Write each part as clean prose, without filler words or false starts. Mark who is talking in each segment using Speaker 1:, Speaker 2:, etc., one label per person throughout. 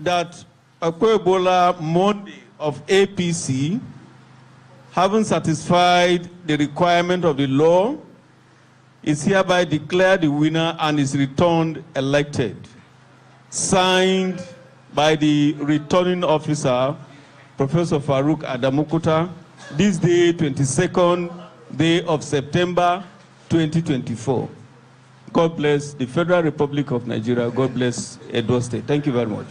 Speaker 1: that Akwebola Monday of APC, having satisfied the requirement of the law, is hereby declared the winner and is returned elected. Signed by the returning officer, Professor Farouk Adamukuta, this day, 22nd day of September 2024. God bless the Federal Republic of Nigeria. God bless Edo State. Thank you very much.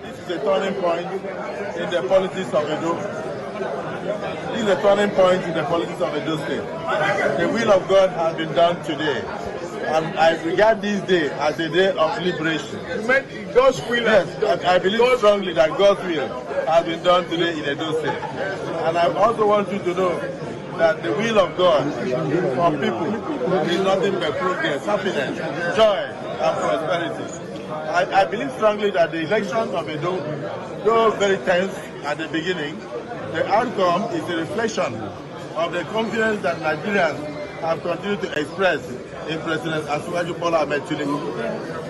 Speaker 2: This is a turning point in the politics of Edo. This is a turning point in the politics of Edo State. The will of God has been done today. And I regard this day as a day of liberation.
Speaker 3: You meant God's will?
Speaker 2: Yes, I believe strongly that God's will has been done today in Edo State. And I also want you to know that the will of God for people is nothing but progress, happiness, joy, and prosperity. I believe strongly that the election of Edo, though very tense at the beginning, the outcome is a reflection of the confidence that Nigerians have continued to express in President Asiwaju Bola Ahmed Tinubu,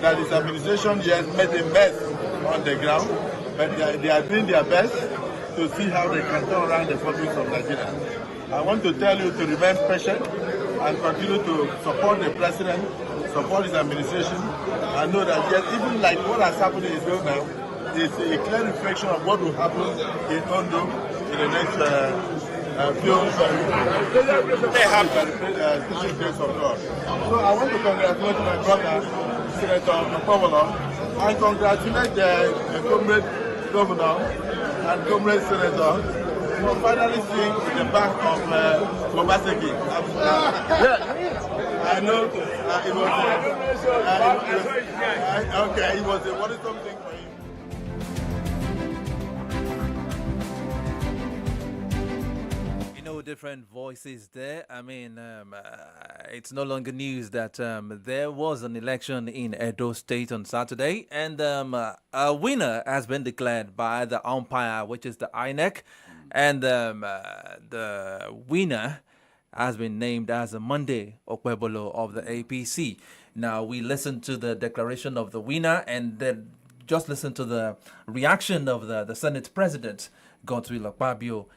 Speaker 2: that his administration has made a mess on the ground, but they are doing their best to see how they can turn around the problems of Nigeria. I want to tell you to remain patient and continue to support the president, support his administration, and know that yes, even like what has happened in Israel now, is a clear reflection of what will happen in Ondo in the next few days of God. So I want to congratulate my brother, Senator Kovalo, and congratulate the comrade governor and comrade senator for finally seeing the back of Obaseki. I know it was a worrisome thing for him.
Speaker 4: Different voices there. I mean, it's no longer news that there was an election in Edo State on Saturday, and a winner has been declared by the umpire, which is the INEC, and the winner has been named as a Monday Okwebolo of the APC. Now, we listened to the declaration of the winner, and then just listen to the reaction of the Senate President, Godswill Akpabio,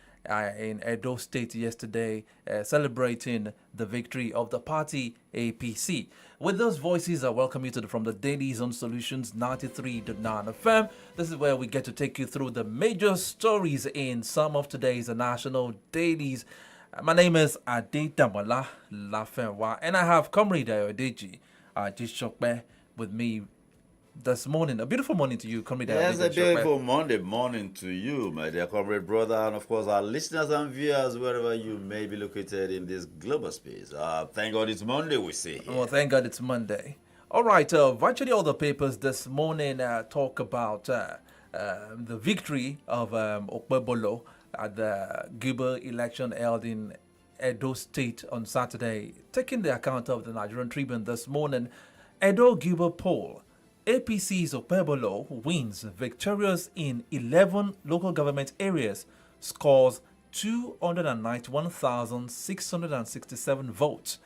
Speaker 4: in Edo State yesterday, celebrating the victory of the party APC. With those voices, I welcome you from the Daily Zone Solutions 93.9 FM. This is where we get to take you through the major stories in some of today's national dailies. My name is Adetamola LAFENWA, and I have Comrade Ayodeji AJISOPE with me this morning. A beautiful morning to you, Comrade.
Speaker 5: Yes, a beautiful Monday morning to you, my dear comrade brother, and of course our listeners and viewers wherever you may be located in this global space. Thank God it's Monday, we say here.
Speaker 4: Well, thank God it's Monday. All right, virtually all the papers this morning talk about the victory of Okwebolo at the Guber election held in Edo State on Saturday. Taking the account of the Nigerian Tribune this morning, Edo Guber poll, APC's Okwebolo wins victorious in 11 local government areas, scores 291,667 votes.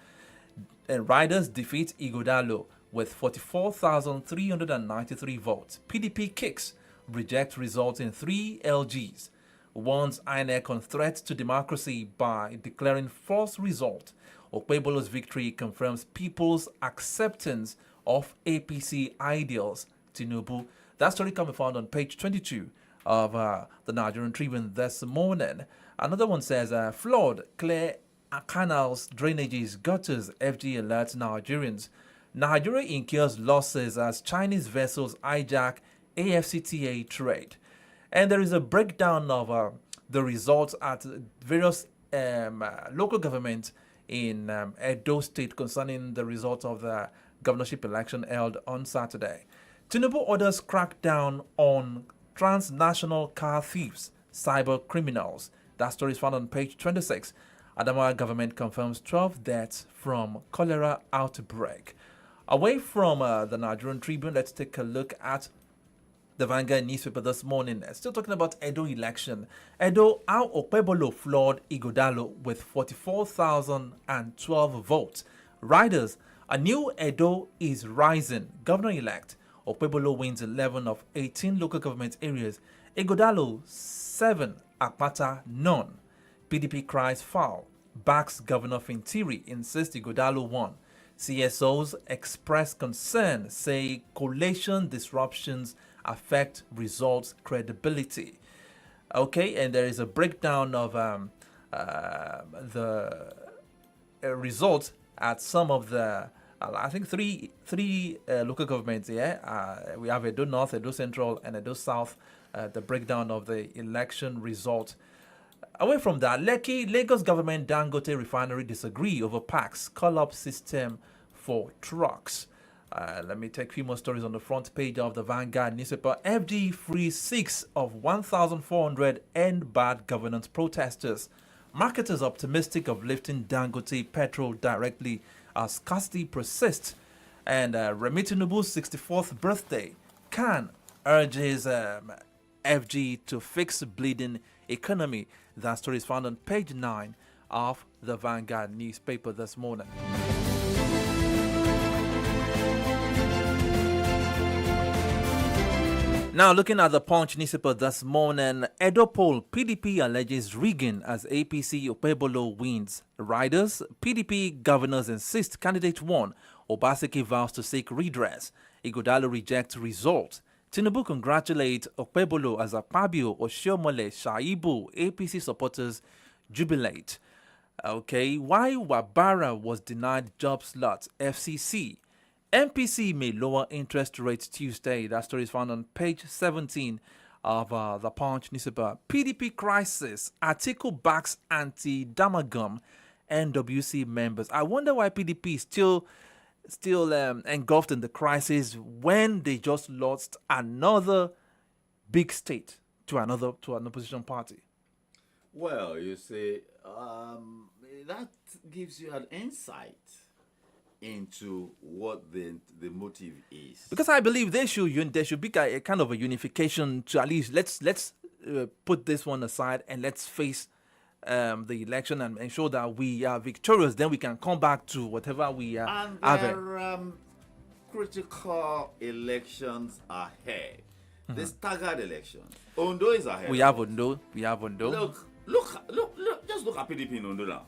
Speaker 4: And Riders defeat Igodalo with 44,393 votes. PDP kicks, rejects results in 3 LGs. Warns INEC on threat to democracy by declaring false result. Okwebolo's victory confirms people's acceptance of APC ideals. Tinubu. That story can be found on page 22 of the Nigerian Tribune this morning. Another one says, flood, clear canals, drainages, gutters, FG alerts Nigerians. Nigeria incurs losses as Chinese vessels hijack AFCTA trade. And there is a breakdown of the results at various local governments in Edo State concerning the results of the governorship election held on Saturday. Tinubu orders crackdown on transnational car thieves, cyber criminals. That story is found on page 26. Adamawa government confirms 12 deaths from cholera outbreak. Away from the Nigerian Tribune, let's take a look at The Vanguard newspaper this morning, still talking about Edo election. Edo, how Okpebolo floored Igodalo with 44,012 votes. Riders, a new Edo is rising. Governor-elect Okpebolo wins 11 of 18 local government areas. Igodalo 7, Akpata none. PDP cries foul. Backs Governor Fintiri, insists Igodalo won. CSOs express concern, say collation disruptions affect results credibility. Okay, and there is a breakdown of the results at some of the, I think three local governments. Yeah, we have Edo North, Edo Central, and Edo South. The breakdown of the election result. Away from that, Lagos government Dangote refinery disagree over PAC's call-up system for trucks. Let me take a few more stories on the front page of the Vanguard newspaper. FD frees 6 of 1,400 end bad governance protesters. Marketers optimistic of lifting Dangote petrol directly as scarcity persists. And Remi Tinubu's 64th birthday. Khan urges FG to fix bleeding economy. That story is found on page 9 of the Vanguard newspaper this morning. Now, looking at the Punch newspaper this morning, Edo poll, PDP alleges rigging as APC Okpebolo wins. Riders, PDP governors insist candidate won. Obaseki vows to seek redress. Igodalo rejects result. Tinubu congratulates Okpebolo as Akpabio, Oshiomole, Shaibu, APC supporters jubilate. Okay, why Wabara was denied job slot, FCC. MPC may lower interest rates Tuesday. That story is found on page 17 of the Punch newspaper. PDP crisis. Atiku backs anti-Damagum NWC members. I wonder why PDP is still engulfed in the crisis when they just lost another big state to an opposition party.
Speaker 5: Well, you see, that gives you an insight into what the motive is.
Speaker 4: Because I believe there should be a kind of a unification to at least let's put this one aside and let's face the election and ensure that we are victorious. Then we can come back to whatever we are
Speaker 5: and
Speaker 4: having.
Speaker 5: There are critical elections ahead. The staggered elections. Ondo is ahead.
Speaker 4: We have Ondo.
Speaker 5: Look, just look at PDP in Ondo now.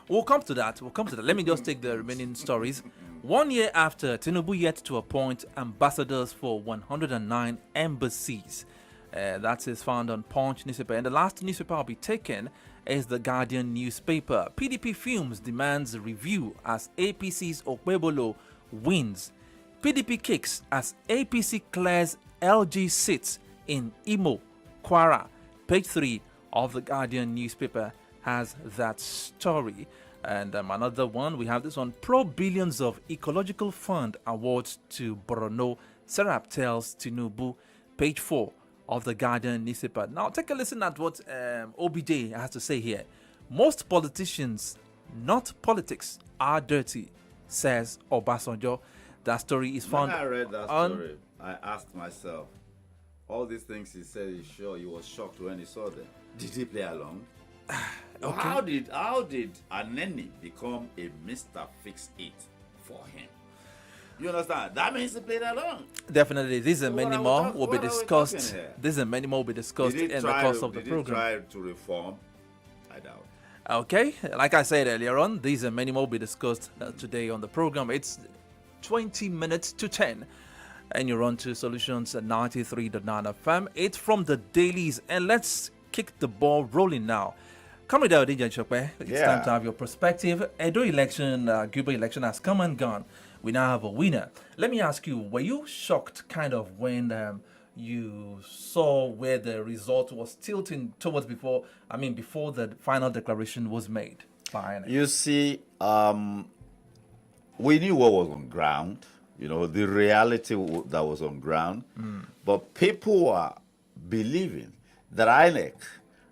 Speaker 4: We'll come to that. Let me just take the remaining stories. 1 year after, Tinubu yet to appoint ambassadors for 109 embassies. That is found on Punch newspaper. And the last newspaper I'll be taking is the Guardian newspaper. PDP fumes demands review as APC's Okpebolo wins. PDP kicks as APC clears LG seats in Imo, Kwara. Page 3 of the Guardian newspaper has that story. And another one, we have this one. Pro-billions of ecological fund awards to Borno. Serap tells Tinubu. Page 4 of the Guardian newspaper. Now take a listen at what OBJ has to say here. Most politicians, not politics, are dirty, says Obasanjo. That story is found.
Speaker 5: When I read that story, I asked myself, all these things he said, he was shocked when he saw them. Did he play along? Okay. How did Aneni become a Mr. Fix-It for him? You understand? That means he played along.
Speaker 4: Definitely. These and many more will be discussed. These and many more will be discussed in the course of the program.
Speaker 5: Did he try to reform? I doubt.
Speaker 4: Okay. Like I said earlier on, these and many more will be discussed today on the program. It's 20 minutes to 10. And you're on to Solutions at 93.9 FM. It's from the dailies. And let's kick the ball rolling now. Coming down, DJ AJISOPE, it's time to have your perspective. Edo election, Guba election has come and gone. We now have a winner. Let me ask you, were you shocked kind of when you saw where the result was tilting towards before the final declaration was made by INEC?
Speaker 5: You see, we knew what was on ground, the reality that was on ground, but people were believing that INEC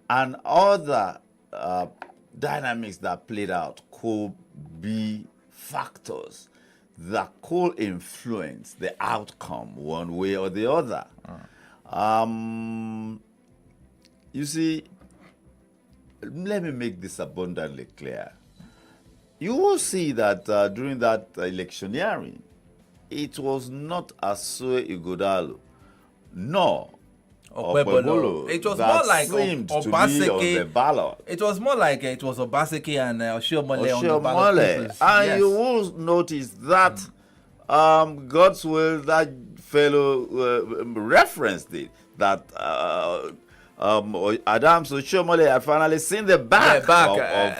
Speaker 5: and other dynamics that played out could be factors that could influence the outcome one way or the other. You see, let me make this abundantly clear. You will see that during that electioneering, it was not Asue Ighodalo, nor Okpebholo
Speaker 4: It was
Speaker 5: that
Speaker 4: more like
Speaker 5: seemed to be on the ballot.
Speaker 4: It was more like it was Obaseki and Oshiomhole on the ballot papers.
Speaker 5: And
Speaker 4: Yes.
Speaker 5: you will notice that God's will, that fellow referenced it, that Adams Oshiomhole had finally seen the back, of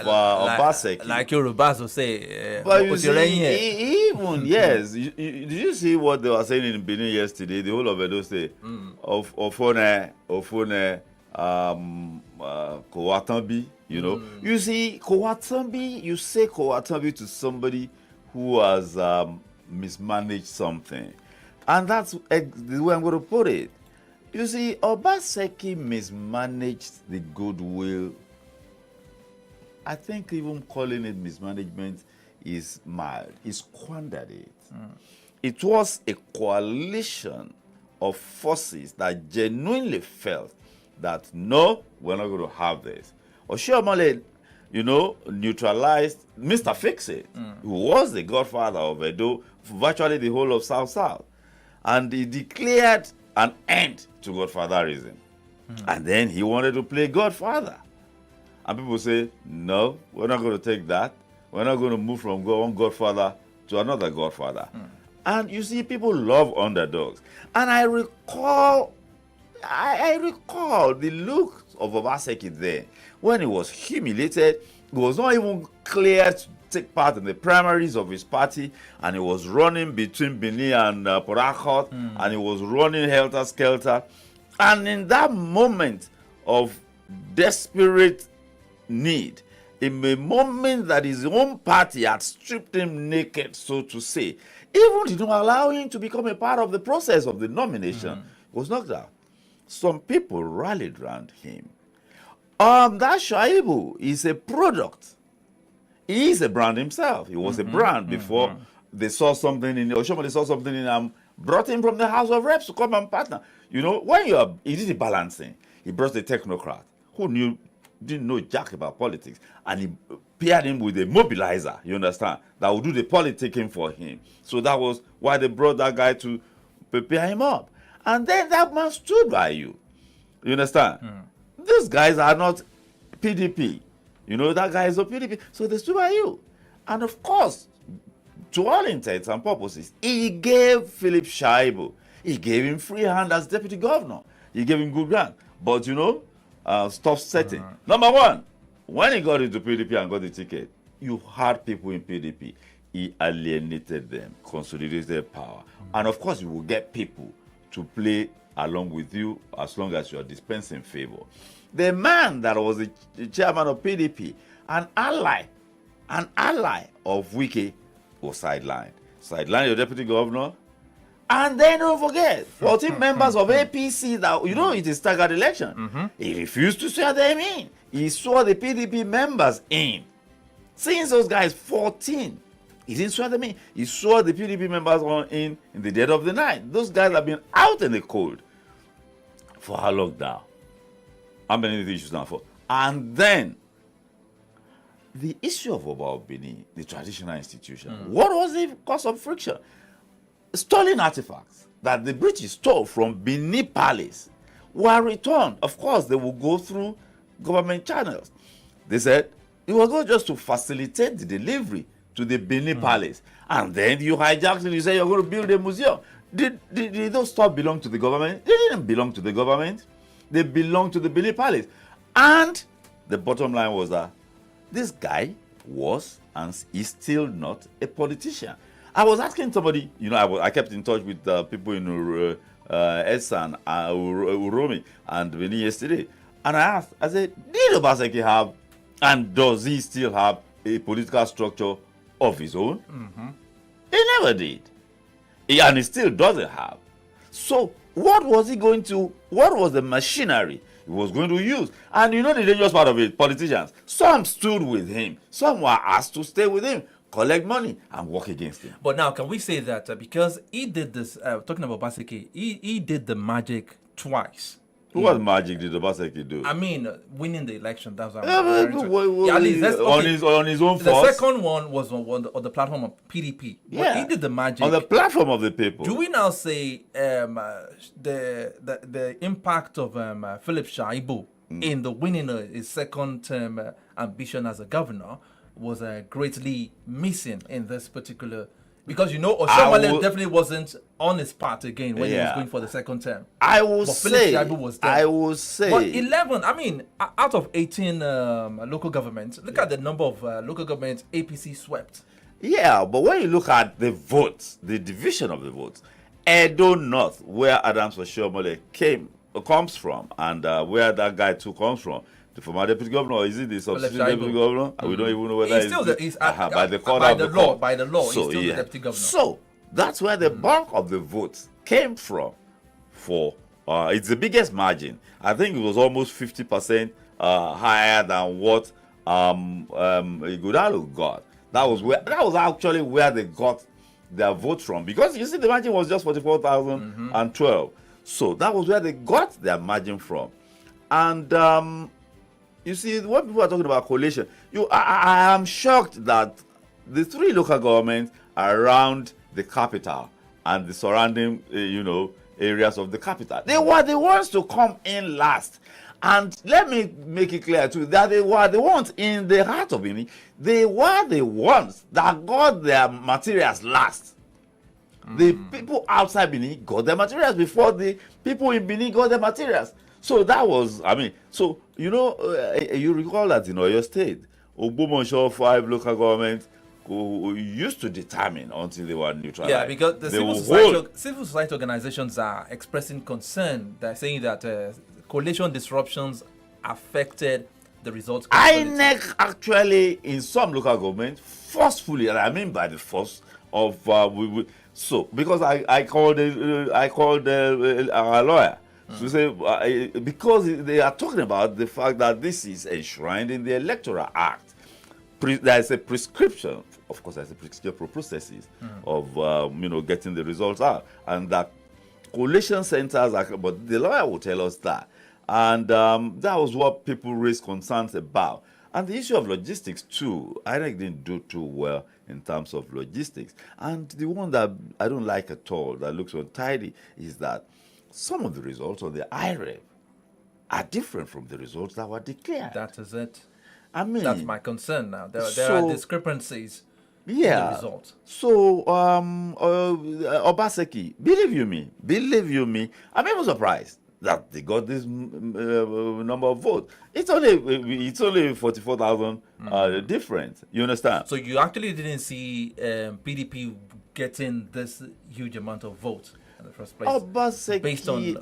Speaker 5: Obaseki.
Speaker 4: Like Yorubas will say.
Speaker 5: But you see, even, yes, did you see what they were saying in Benin yesterday? The whole of Edo State, of Ofone, Kowatambi, you know. You see, Kowatambi, you say Kowatambi to somebody who has mismanaged something. And that's the way I'm going to put it. You see, Obaseki mismanaged the goodwill. I think even calling it mismanagement is mild. He squandered it. It was a coalition of forces that genuinely felt that, no, we're not going to have this. Oshiomhole, you know, neutralized Mr. Fix-It, who was the godfather of Edo, virtually the whole of South. And he declared an end to godfatherism. And then he wanted to play godfather. And people say, no, we're not going to take that. We're not going to move from one godfather to another godfather. And you see, people love underdogs. And I recall the look of Obaseki there. When he was humiliated, it was not even clear to take part in the primaries of his party, and he was running between Benin and Port Harcourt, and he was running helter-skelter. And in that moment of desperate need, in a moment that his own party had stripped him naked, so to say, even did not allow him to become a part of the process of the nomination, he was knocked out. Some people rallied around him. That Shaibu is a product. He is a brand himself. He was a brand before they saw something in Oshiomhole saw something in him, brought him from the House of Reps to come and partner. You know, when he did the balancing, he brought the technocrat who didn't know jack about politics, and he paired him with a mobilizer, you understand, that would do the politicking for him. So that was why they brought that guy to prepare him up. And then that man stood by you. You understand? These guys are not PDP. You know, that guy is a PDP. So they stood by you. And of course, to all intents and purposes, he gave Philip Shaibu, he gave him free hand as deputy governor. He gave him good grant. But, you know, stuff setting. Number one, when he got into PDP and got the ticket, you had people in PDP. He alienated them, consolidated their power. And of course, you will get people to play along with you as long as you are dispensing favor. The man that was the chairman of PDP, an ally of Wike, was sidelined. Sidelined your deputy governor. And then don't forget, 14 members of APC that, you know, it is staggered election. He refused to swear them in. He swore the PDP members in. Since those guys, 14, he didn't swear them in. He swore the PDP members in the dead of the night. Those guys have been out in the cold. For how long now? How many issues now for? And then, the issue of Oba Benin, the traditional institution, what was the cause of friction? Stolen artifacts that the British stole from Benin Palace were returned. Of course, they will go through government channels. They said it was not just to facilitate the delivery to the Benin Palace. And then you hijacked it, you say you're going to build a museum. Did those stuff belong to the government? They didn't belong to the government. They belong to the Benin Palace. And the bottom line was that this guy was and is still not a politician. I was asking somebody, you know, I kept in touch with people in Esan, Uromi, and Benin yesterday. And I asked, I said, did Obaseki have, and does he still have, a political structure of his own? He never did. And he still doesn't have. So what was he going to, what was the machinery he was going to use? And you know the dangerous part of it, politicians, some stood with him, some were asked to stay with him, collect money, and work against him.
Speaker 4: But now, can we say that because he did this, talking about Obaseki, he did the magic twice.
Speaker 5: What magic did Obaseki do?
Speaker 4: I mean, winning the election. That's what I'm referring to.
Speaker 5: At least on his own
Speaker 4: The
Speaker 5: force.
Speaker 4: second one was on the platform of PDP. But he did the magic
Speaker 5: on the platform of the people.
Speaker 4: Do we now say the impact of Philip Shaibu in the winning his second term ambition as a governor was greatly missing in this particular? Because Oshiomhole definitely wasn't on his part again when he was going for the second term.
Speaker 5: I will say.
Speaker 4: But 11, I mean, out of 18 local governments, look at the number of local governments APC swept.
Speaker 5: Yeah, but when you look at the votes, the division of the votes, Edo North, where Adams Oshiomhole comes from, and where that guy too comes from, the former deputy governor, or is it the substitute deputy governor? We don't even know whether he's by the law,
Speaker 4: so, he's still the deputy governor.
Speaker 5: So that's where the bulk of the votes came from. It's the biggest margin. I think it was almost 50% higher than what Ighodalo got. That was actually where they got their votes from, because you see the margin was just 44,012. So that was where they got their margin from. And you see, when people are talking about coalition, I am shocked that the three local governments around the capital and the surrounding areas of the capital, they were the ones to come in last. And let me make it clear too that they were the ones in the heart of Benin. They were the ones that got their materials last. The people outside Benin got their materials before the people in Benin got their materials. So that was, you recall that in Oyo State, Ogbomoso 5 local governments who used to determine until they were neutralized.
Speaker 4: Yeah, because the civil society organizations are expressing concern. They're saying that coalition disruptions affected the results.
Speaker 5: INEC actually, in some local governments, forcefully, and I mean by the force of because I called our lawyer to say because they are talking about the fact that this is enshrined in the Electoral Act. There is a prescription, of course, there's a prescription for processes of getting the results out, and that coalition centers are. But the lawyer will tell us that. And that was what people raised concerns about. And the issue of logistics, too, I didn't do too well in terms of logistics. And the one that I don't like at all, that looks untidy, is that some of the results on the IREV are different from the results that were declared.
Speaker 4: That is it.
Speaker 5: I mean,
Speaker 4: that's my concern now. There are discrepancies in the results.
Speaker 5: So, Obaseki, believe you me, I'm even surprised that they got this number of votes. It's only 44,000 difference. You understand?
Speaker 4: So you actually didn't see PDP getting this huge amount of votes in the first place,
Speaker 5: Obaseki,
Speaker 4: based on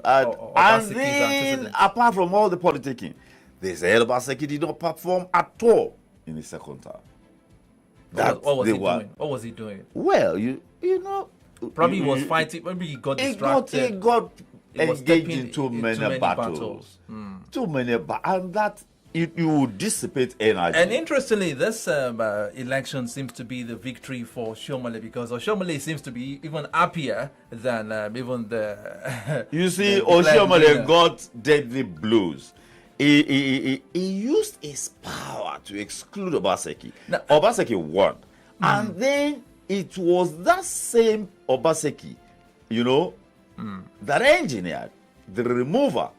Speaker 5: and then apart from all the politicking, they said Obaseki did not perform at all in the second term.
Speaker 4: What was he doing?
Speaker 5: Well, you know,
Speaker 4: probably he was fighting. Maybe he got distracted.
Speaker 5: He got engaged in too many battles. Too many, and that you would dissipate energy.
Speaker 4: And interestingly, this election seems to be the victory for Oshiomhole, because Oshiomhole seems to be even happier than even the.
Speaker 5: You see, Oshiomhole got deadly blows. He used his power to exclude Obaseki. Now, Obaseki won, and then it was that same Obaseki, that engineered the removal,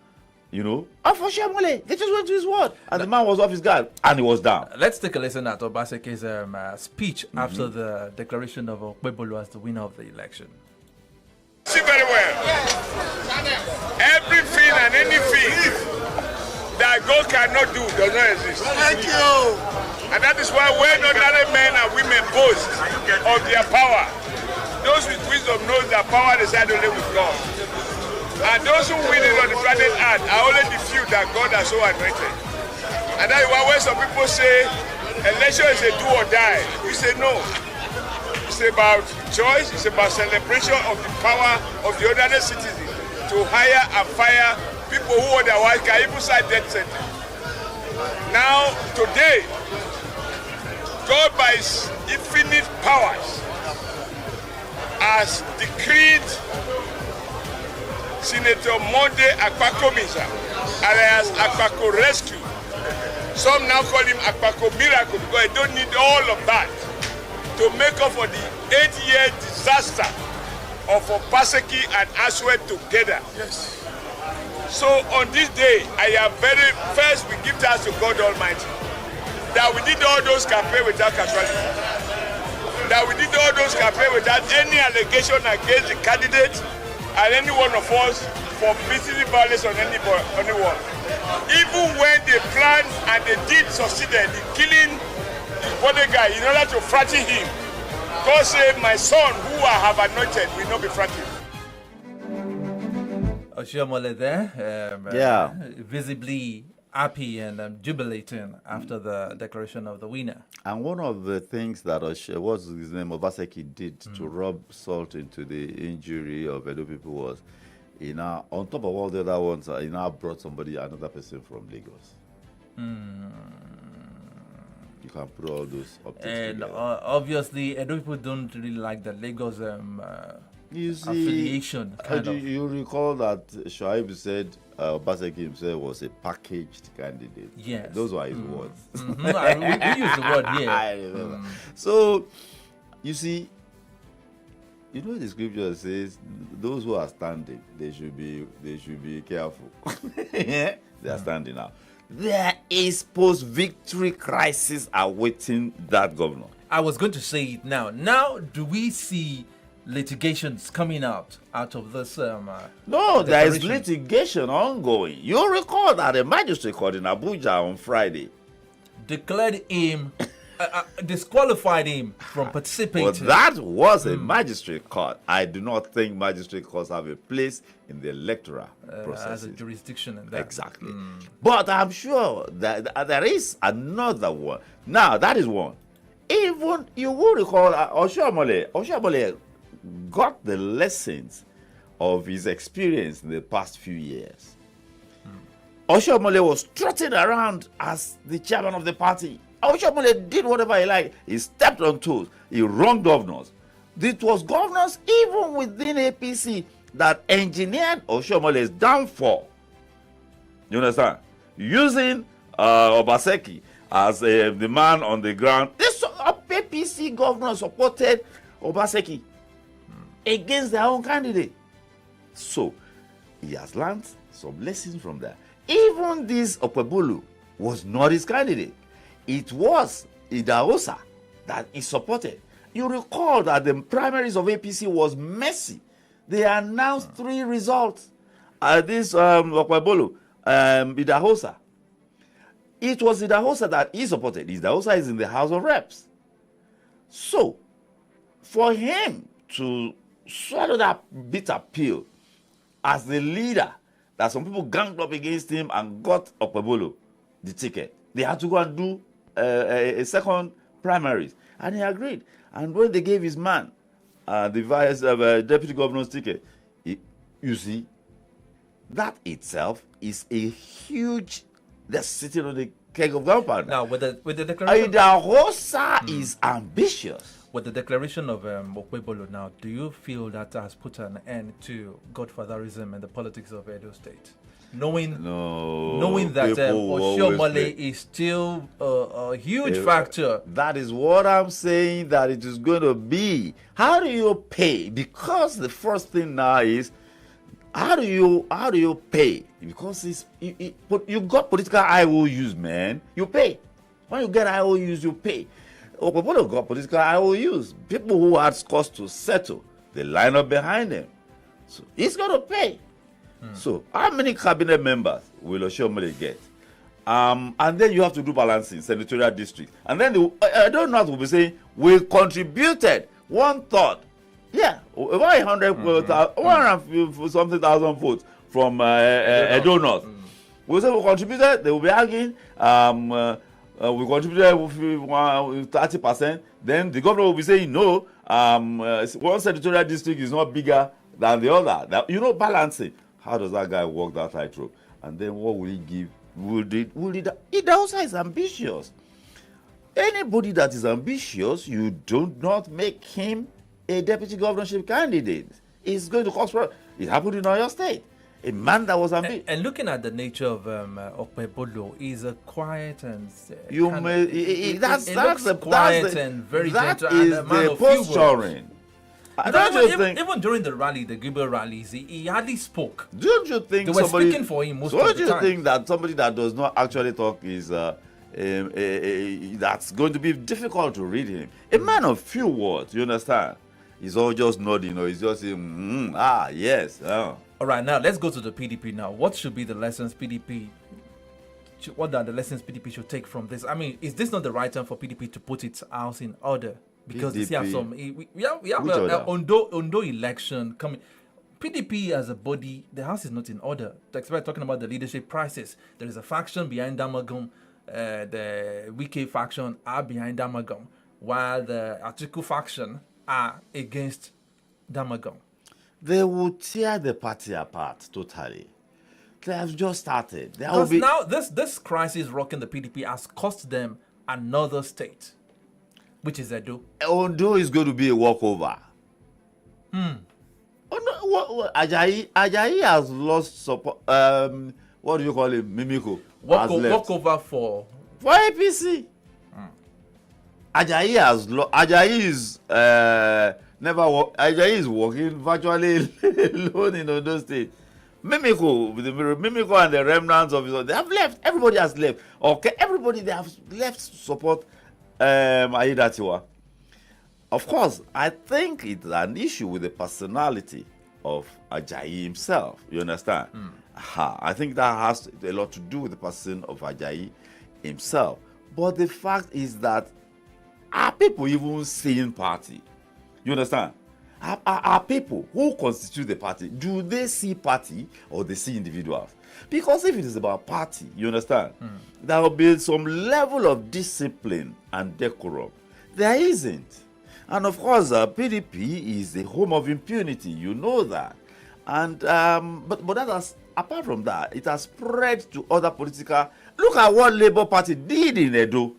Speaker 5: of Oshiomhole. They just went to his word, and the man was off his guard, and he was down.
Speaker 4: Let's take a listen at Obaseki's speech after the declaration of Okpebholo as the winner of the election.
Speaker 3: See very well. Everything and anything that God cannot do does not exist. Thank you. And that is why when ordinary men and women boast of their power, those with wisdom knows that power resides only with God. And those who win it on the planet Earth are only the few that God has so anointed. And that is why when some people say election is a do or die, we say no. It's about choice, it's about celebration of the power of the ordinary citizen to hire and fire people who otherwise can even cite death sentence. Now, today, God by his infinite powers has decreed Senator Monday Akpako-Mensah, alias Akpako Rescue. Some now call him Akpako Miracle because I don't need all of that to make up for the 8-year disaster of Obaseki and Aswe together. Yes. So on this day, I am first we give thanks to God Almighty that we did all those campaigns without casualty. That we did all those campaigns without any allegation against the candidate and any one of us for visiting violence on anyone. Even when they planned and they did succeeded in killing his body guy in order to frighten him, God said, my son who I have anointed will not be frightened.
Speaker 4: Oshiomhole there, visibly happy and jubilating after the declaration of the winner.
Speaker 5: And one of the things that what's his name, Obaseki did to rub salt into the injury of Edo people was, on top of all the other ones, he now brought another person from Lagos. You can put all those up together.
Speaker 4: Obviously, Edo people don't really like the Lagos affiliation.
Speaker 5: You recall that Shoaib said Obaseki himself was a packaged candidate.
Speaker 4: Yes.
Speaker 5: Those were his words.
Speaker 4: We use the word here.
Speaker 5: I remember. So, you see, the scripture says those who are standing, they should be careful. They are standing now. There is post-victory crisis awaiting that governor.
Speaker 4: I was going to say it now. Now, do we see litigations coming out of this?
Speaker 5: No, there is litigation ongoing. You recall that a magistrate court in Abuja on Friday
Speaker 4: declared him, disqualified him from participating.
Speaker 5: Well, that was a magistrate court. I do not think magistrate courts have a place in the electoral process.
Speaker 4: As a jurisdiction. In that.
Speaker 5: Exactly. But I'm sure that there is another one. Now, that is one. Even, you will recall, Oshiomhole got the lessons of his experience in the past few years. Oshiomhole was trotting around as the chairman of the party. Oshiomhole did whatever he liked. He stepped on toes. He wronged governors. It was governors even within APC that engineered Oshiomhole's downfall. You understand? Using Obaseki as the man on the ground. This APC governor supported Obaseki against their own candidate. So, he has learned some lessons from that. Even this Okpebholo was not his candidate. It was Idahosa that he supported. You recall that the primaries of APC was messy. They announced 3 results. This Okpebholo, Idahosa. It was Idahosa that he supported. Idahosa is in the House of Reps. So, for him to swallow that bitter pill as the leader, that some people ganged up against him and got Okpebholo the ticket, they had to go and do a second primaries. And he agreed. And when they gave his man the vice deputy governor's ticket, you see, that itself is a huge, that's sitting on the keg of gunpowder.
Speaker 4: Now, with the declaration,
Speaker 5: Idahosa is ambitious.
Speaker 4: With the declaration of Okpebholo now, do you feel that has put an end to godfatherism in the politics of Edo State? Knowing that Oshiomhole is still a huge factor.
Speaker 5: That is what I'm saying that it is going to be. How do you pay? Because the first thing now is, how do you pay? Because you got political IOUs, man. You pay. When you get IOUs, you pay. Okpebholo got political IOUs. People who had scores to settle, they line up behind them. So he's going to pay. So how many cabinet members will Oshiomhole get? And then you have to do balancing, senatorial district. And then I don't know what will be saying, we contributed 1/3. Yeah, over 100 something thousand votes from Edo North. We say we contributed, they will be arguing, we contributed 30%. Then the governor will be saying, no, one senatorial district is not bigger than the other. Balancing. How does that guy walk that tightrope? And then what will he give? Idahosa is ambitious. Anybody that is ambitious, you do not make him a deputy governorship candidate. It's going to cost. It happened in Oyo State. a man that was ambitious.
Speaker 4: And looking at the nature of Okpebolo, he's a quiet and
Speaker 5: You
Speaker 4: kind
Speaker 5: may
Speaker 4: of-
Speaker 5: that's
Speaker 4: quiet
Speaker 5: the,
Speaker 4: and very
Speaker 5: that
Speaker 4: gentle and
Speaker 5: is
Speaker 4: a man
Speaker 5: the
Speaker 4: of few words.
Speaker 5: posturing. Don't you think?
Speaker 4: Even during the rally, the Gilbert rallies, he hardly spoke.
Speaker 5: Don't you think
Speaker 4: They were
Speaker 5: somebody?
Speaker 4: speaking for him most
Speaker 5: Don't
Speaker 4: of the
Speaker 5: you
Speaker 4: time.
Speaker 5: think that somebody that does not actually talk is that's going to be difficult to read him? A man of few words, you understand? He's all just nodding, or he's just saying, yes.
Speaker 4: All right, now let's go to the PDP now. What should be the lessons PDP? What are the lessons PDP should take from this? I mean, is this not the right time for PDP to put its house in order? Because we have some, we have a Ondo election coming. PDP as a body, the house is not in order. Despite talking about the leadership crisis, there is a faction behind Damagum. The Wike faction are behind Damagum, while the Atiku faction are against Damagum.
Speaker 5: They will tear the party apart totally. They have just started.
Speaker 4: Because now this crisis rocking the PDP has cost them another state, which is Edo.
Speaker 5: Ondo is going to be a walkover. Oh, no, Ajayi has lost support. What do you call it? Mimiko.
Speaker 4: Walkover for
Speaker 5: APC. Ajayi has Ajayi is Ajayi is working virtually alone in Ondo State. Mimiko and the remnants of it, they have left. Everybody has left. Okay, everybody they have left to support Aidatiwa. Of course, I think it's an issue with the personality of Ajayi himself. You understand? I think that has a lot to do with the person of Ajayi himself. But the fact is that are people even seeing party? You understand? Are people who constitute the party, do they see party or they see individuals? Because if it is about party, you understand, there will be some level of discipline and decorum. There isn't. And of course, PDP is the home of impunity. You know that. And but that has, apart from that, it has spread to other political. Look at what Labour Party did in Edo.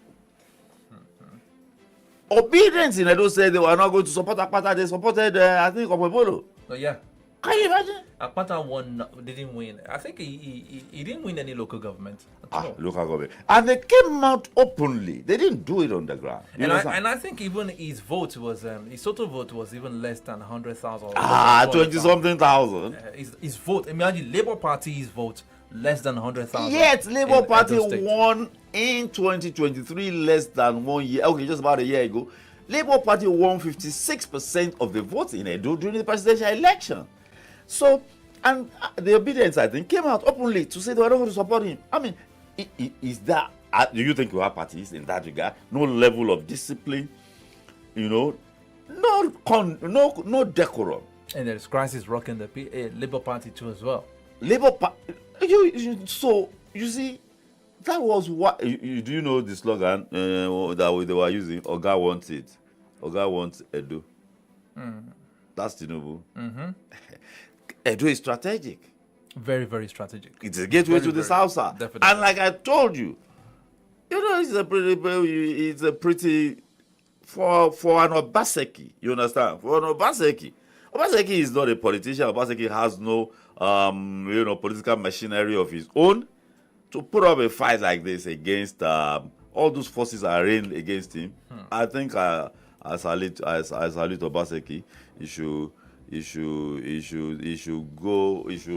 Speaker 5: Obedience in Edo said they were not going to support Akpata. They supported, I think, Okpebolo.
Speaker 4: Oh, yeah.
Speaker 5: Can you imagine?
Speaker 4: Akpata didn't win. I think he didn't win any local government.
Speaker 5: Local government. And they came out openly. They didn't do it on the ground.
Speaker 4: And I think even his vote was, his total vote was even less than 100,000.
Speaker 5: 20-something thousand.
Speaker 4: His vote, imagine Labour Party's vote, less than 100,000.
Speaker 5: Yet, Labour Party won in 2023 less than 1 year. Okay, just about a year ago. Labour Party won 56% of the votes in Edo during the presidential election. So, and the obedience, I think, came out openly to say they were not going to support him. I mean, is that, do you think you have parties in that regard? No level of discipline, you know, no decorum.
Speaker 4: And there's crisis rocking the Labour Party too as well.
Speaker 5: Labour Party, so, you see, that was what, do you know the slogan that they were using? Oga wants it. Oga wants Edo. That's Tinubu. Edo is strategic.
Speaker 4: Very, very strategic.
Speaker 5: It's a gateway to the south side.
Speaker 4: Definitely.
Speaker 5: And like I told you, it's a pretty for an Obaseki, you understand? For an Obaseki is not a politician. Obaseki has no political machinery of his own to put up a fight like this against all those forces arrayed against him. I think I salute Obaseki. He should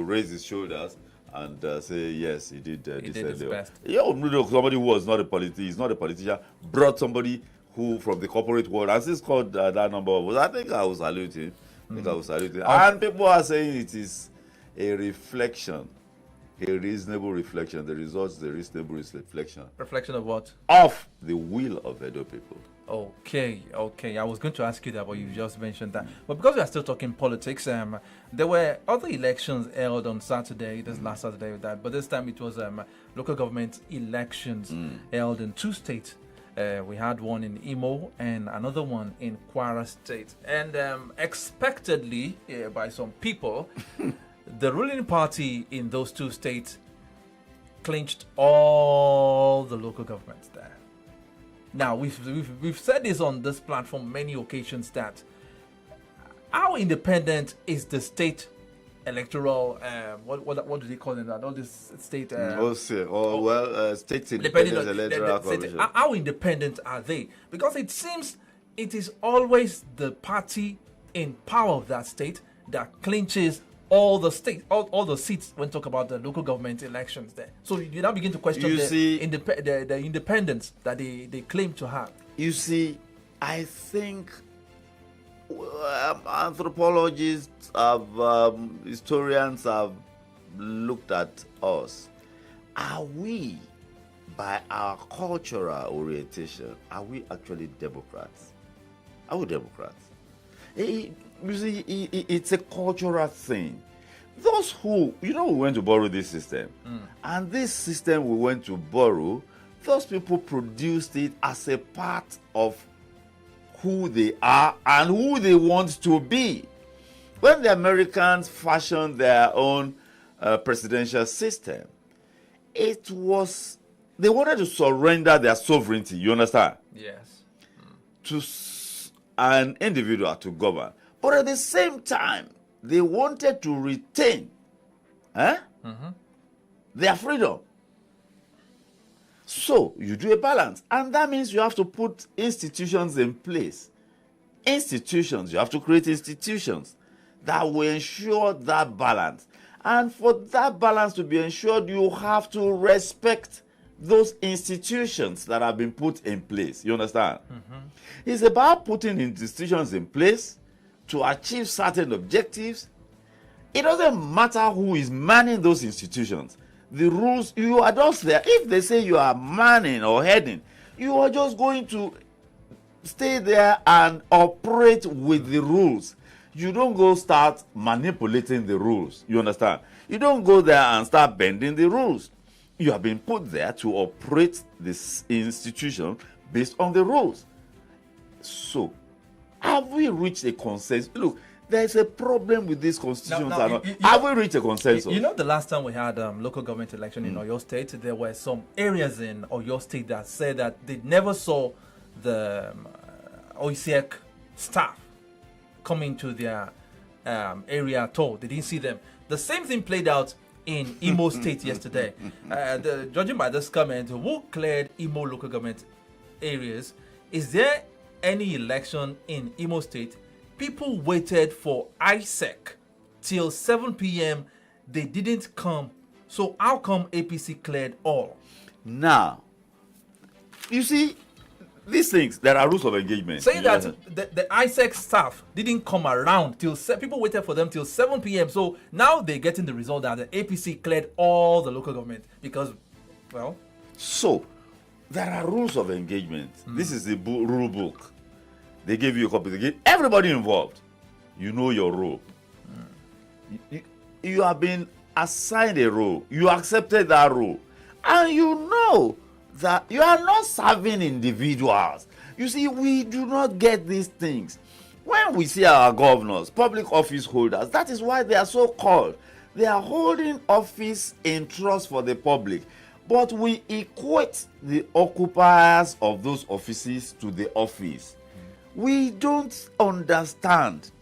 Speaker 5: raise his shoulders and say yes, he did.
Speaker 4: He did his best.
Speaker 5: Somebody who was not a politician, he's not a politician, brought somebody who from the corporate world, as he's called that number of votes. I think I will salute him. And people are saying it is a reflection, a reasonable reflection. The results, the reasonable reflection.
Speaker 4: Reflection of what?
Speaker 5: Of the will of Edo people.
Speaker 4: Okay. I was going to ask you that, but you just mentioned that. But because we are still talking politics, there were other elections held on Saturday, this last Saturday, but this time it was local government elections held in 2 states. We had one in Imo and another one in Kwara State. And expectedly, by some people, the ruling party in those 2 states clinched all the local governments there. Now, we've said this on this platform many occasions that how independent is the state electoral, what do they call them? All this state.
Speaker 5: State independent electoral commission.
Speaker 4: How independent are they? Because it seems it is always the party in power of that state that clinches all the states, all the seats when talk about the local government elections there. So you now begin to question the independence that they claim to have.
Speaker 5: You see, I think anthropologists, historians have looked at us. Are we, by our cultural orientation, are we actually Democrats? Are we Democrats? You see, it's a cultural thing. Those who, we went to borrow this system. And this system we went to borrow, those people produced it as a part of who they are and who they want to be. When the Americans fashioned their own presidential system, it was, they wanted to surrender their sovereignty, you understand?
Speaker 4: Yes.
Speaker 5: To an individual to govern. But at the same time, they wanted to retain their freedom. So you do a balance. And that means you have to put institutions in place. You have to create institutions that will ensure that balance. And for that balance to be ensured, you have to respect those institutions that have been put in place. You understand? It's about putting institutions in place to achieve certain objectives. It doesn't matter who is manning those institutions. The rules, you are just there. If they say you are manning or heading, you are just going to stay there and operate with the rules. You don't go start manipulating the rules. You understand? You don't go there and start bending the rules. You have been put there to operate this institution based on the rules. So, have we reached a consensus? Look, there's a problem with these constitutions. Have we reached a consensus?
Speaker 4: You know, the last time we had local government election in Oyo State, there were some areas in Oyo State that said that they never saw the OISEC staff coming to their area at all. They didn't see them. The same thing played out in Imo State yesterday. Judging by this comment, who cleared Imo local government areas? Is there any election in Imo State? People waited for ISEC till 7 p.m. They didn't come. So how come APC cleared all?
Speaker 5: Now, you see, these things, there are rules of engagement.
Speaker 4: Say that the ISEC staff didn't come around till people waited for them till 7 p.m. So now they're getting the result that the APC cleared all the local government because, well.
Speaker 5: So, there are rules of engagement. This is the rule book. They gave you a copy. They gave everybody involved. You know your role. You have been assigned a role. You accepted that role. And you know that you are not serving individuals. You see, we do not get these things. When we see our governors, public office holders, that is why they are so called. They are holding office in trust for the public. But we equate the occupiers of those offices to the office. We don't understand.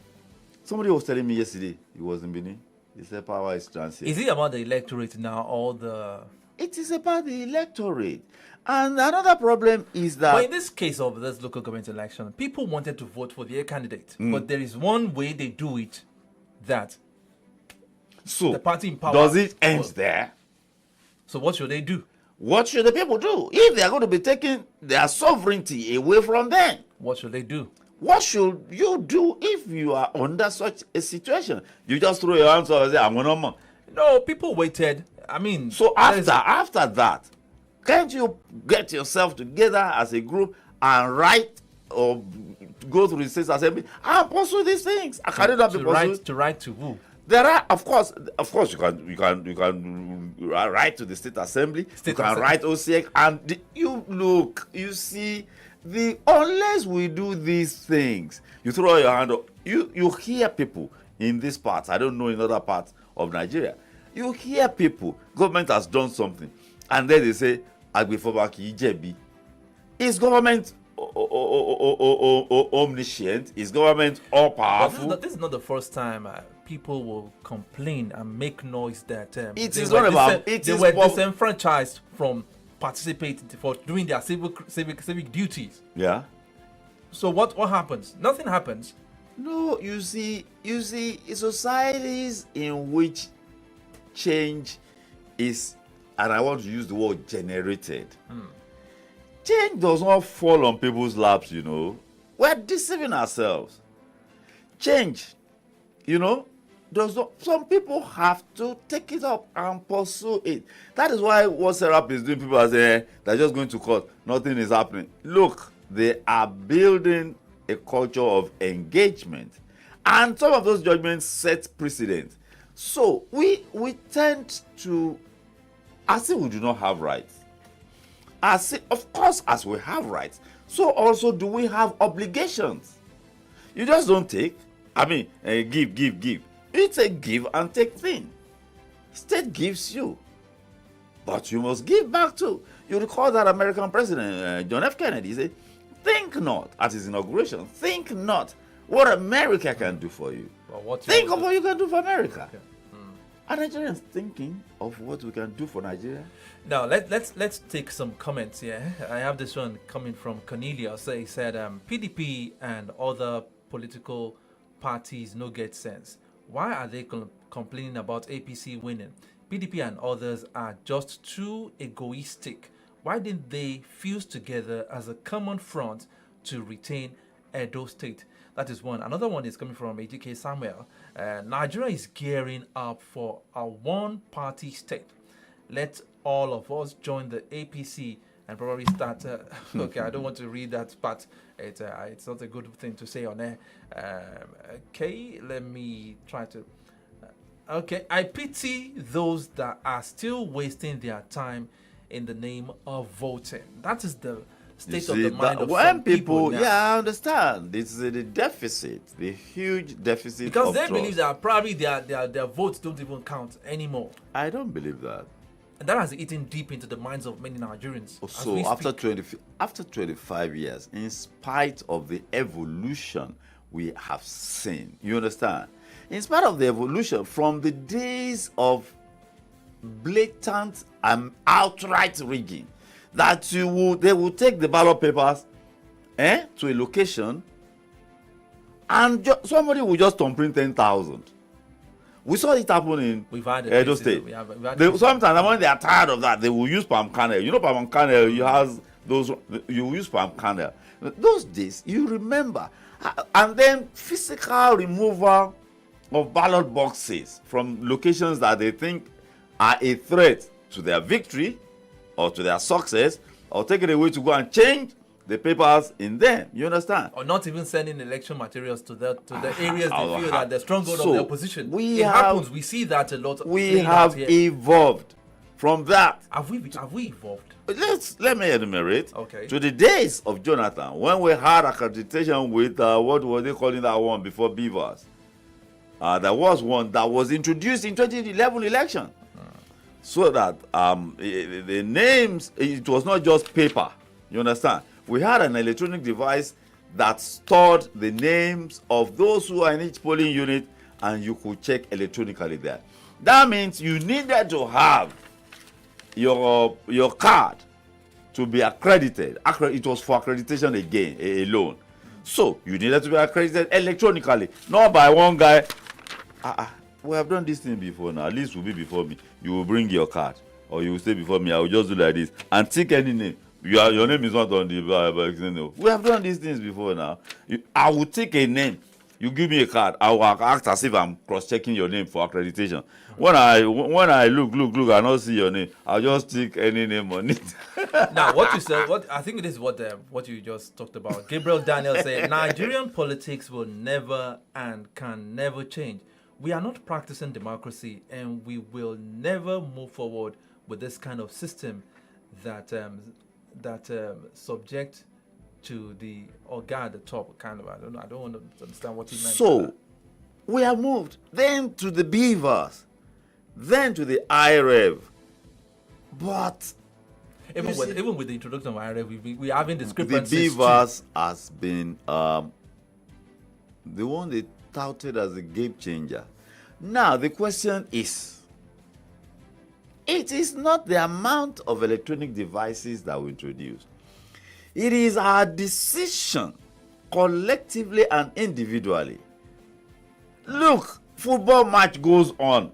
Speaker 5: Somebody was telling me yesterday, he was in Benin, he said power is transient.
Speaker 4: Is it about the electorate now or the...
Speaker 5: It is about the electorate. And another problem is that...
Speaker 4: But in this case of this local government election, people wanted to vote for their candidate. But there is one way they do it that the party in power...
Speaker 5: Does it end there?
Speaker 4: So what should they do?
Speaker 5: What should the people do? If they are going to be taking their sovereignty away from them,
Speaker 4: what should they do?
Speaker 5: What should you do if you are under such a situation? You just throw your hands up and say, I'm going to...
Speaker 4: No, people waited. I mean...
Speaker 5: So after that, can't you get yourself together as a group and write or go through the state assembly and pursue these things?
Speaker 4: To write to who?
Speaker 5: There are, of course, you can write to the state assembly. Write OSEC, and you see, unless we do these things, you throw your hand up. You hear people in this part. I don't know in other parts of Nigeria. You hear people. Government has done something, and then they say, "Agbefobaki Ijebi." Is government omniscient? Is government all powerful?
Speaker 4: This is not the first time people will complain and make noise that they were disenfranchised from participating for doing their civic duties.
Speaker 5: Yeah.
Speaker 4: So what happens? Nothing happens.
Speaker 5: No, you see, societies in which change is, and I want to use the word generated. Change does not fall on people's laps, you know. We're deceiving ourselves. Change, you know, does not. Some people have to take it up and pursue it. That is why what Serap is doing, people are saying they're just going to court. Nothing is happening. Look, they are building a culture of engagement. And some of those judgments set precedent. So we tend to, as if we do not have rights. Of course, as we have rights, so also do we have obligations. You just don't take. I mean, give. It's a give and take thing. State gives you, but you must give back too. You recall that American President John F. Kennedy said, "Think not," at his inauguration. Think not what America can do for you. Well, think of what you can do for America. Okay. Are Nigerians thinking of what we can do for Nigeria?
Speaker 4: Now let's take some comments here. I have this one coming from Cornelius. He said PDP and other political parties no get sense. Why are they complaining about APC winning? PDP and others are just too egoistic. Why didn't they fuse together as a common front to retain Edo State? That is one. Another one is coming from AJK Samuel. Nigeria is gearing up for a one-party state. Let all of us join the APC and probably start. Okay, I don't want to read that, but it's not a good thing to say on air. Okay, let me try to. Okay, I pity those that are still wasting their time in the name of voting. That is the state of the mind of some people now.
Speaker 5: Yeah, I understand. This is the deficit, the huge deficit.
Speaker 4: Because they believe that probably their votes don't even count anymore.
Speaker 5: I don't believe that.
Speaker 4: And that has eaten deep into the minds of many Nigerians.
Speaker 5: So after 25 years, in spite of the evolution we have seen, you understand? In spite of the evolution from the days of blatant and outright rigging, that they will take the ballot papers to a location and somebody will just thumbprint 10,000. We saw it happen in Edo State. Sometimes when they are tired of that, they will use palm kernel. You know, palm kernel, you use palm kernel. Those days, you remember. And then physical removal of ballot boxes from locations that they think are a threat to their victory or to their success, or take it away to go and change the papers in them. You understand?
Speaker 4: Or not even sending election materials to the areas they feel that the stronghold of the opposition. Happens. We see that a lot.
Speaker 5: We have evolved from that.
Speaker 4: Have we evolved?
Speaker 5: Let me enumerate.
Speaker 4: Okay.
Speaker 5: To the days of Jonathan, when we had accreditation with what were they calling that one before Beavers? There was one that was introduced in 2011 election. So that the names, it was not just paper. You understand? We had an electronic device that stored the names of those who are in each polling unit, and you could check electronically there. That means you needed to have your card to be accredited. It was for accreditation again, alone. So you needed to be accredited electronically, not by one guy. We have done this thing before now. At least will be before me. You will bring your card, or you will stay before me. I will just do like this and tick any name. Your name is not on the. We have done these things before now. I will take a name. You give me a card. I will act as if I'm cross-checking your name for accreditation. When I look, I don't see your name. I'll just tick any name on it.
Speaker 4: Now, what you said, I think this is what you just talked about. Gabriel Daniel said, Nigerian politics will never and can never change. We are not practicing democracy, and we will never move forward with this kind of system that subject to the guy at the top. Kind of, I don't want to understand what he meant.
Speaker 5: So, we have moved then to the Beavers, then to the IREV, but
Speaker 4: Even with the introduction of IRA, we having discrepancies.
Speaker 5: The Beavers has been the one they touted as a game changer. Now the question is, it is not the amount of electronic devices that we introduce. It is our decision, collectively and individually. Look, football match goes on,